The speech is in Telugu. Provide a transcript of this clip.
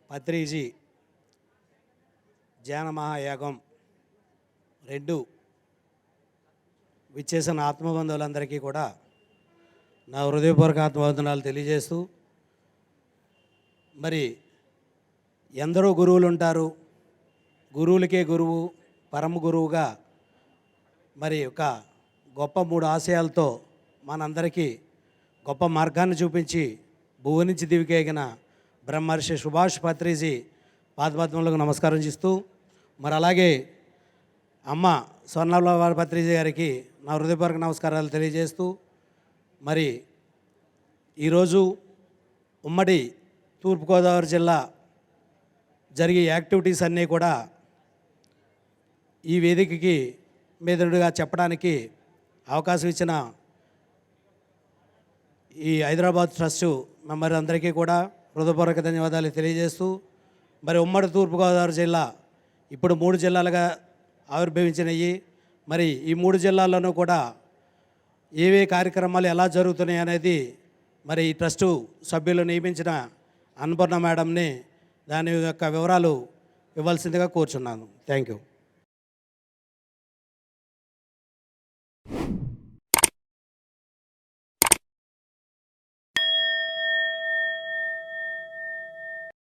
పత్రిజీ ధ్యాన మహాయాగం 2 విచ్చేసిన ఆత్మబంధువులందరికీ కూడా నా హృదయపూర్వక ఆత్మవందనాలు తెలియజేస్తూ, మరి ఎందరో గురువులు ఉంటారు, గురువులకే గురువు పరమ గురువుగా మరి ఒక గొప్ప 3 ఆశయాలతో మనందరికీ గొప్ప మార్గాన్ని చూపించి భువి నుంచి దివికేగిన బ్రహ్మర్షి సుభాష్ పత్రిజీ పాదపద్మములకు నమస్కారం చేస్తూ, మరి అలాగే అమ్మ స్వర్ణలత పత్రిజీ గారికి నా హృదయపూర్వక నమస్కారాలు తెలియజేస్తూ, మరి ఈరోజు ఉమ్మడి తూర్పుగోదావరి జిల్లా జరిగే యాక్టివిటీస్ అన్నీ కూడా ఈ వేదికకి మీదుగా చెప్పడానికి అవకాశం ఇచ్చిన ఈ హైదరాబాద్ ట్రస్టు మెంబర్ అందరికీ కూడా హృదయపూర్వక ధన్యవాదాలు తెలియజేస్తూ, మరి ఉమ్మడి తూర్పుగోదావరి జిల్లా ఇప్పుడు 3 జిల్లాలుగా ఆవిర్భవించినవి. మరి ఈ 3 జిల్లాల్లోనూ కూడా ఏవే కార్యక్రమాలు ఎలా జరుగుతున్నాయి అనేది మరి ఈ ట్రస్టు సభ్యులు నియమించిన అన్నపూర్ణ మేడంని దాని యొక్క వివరాలు ఇవ్వాల్సిందిగా కోరుచున్నాను. Thank you.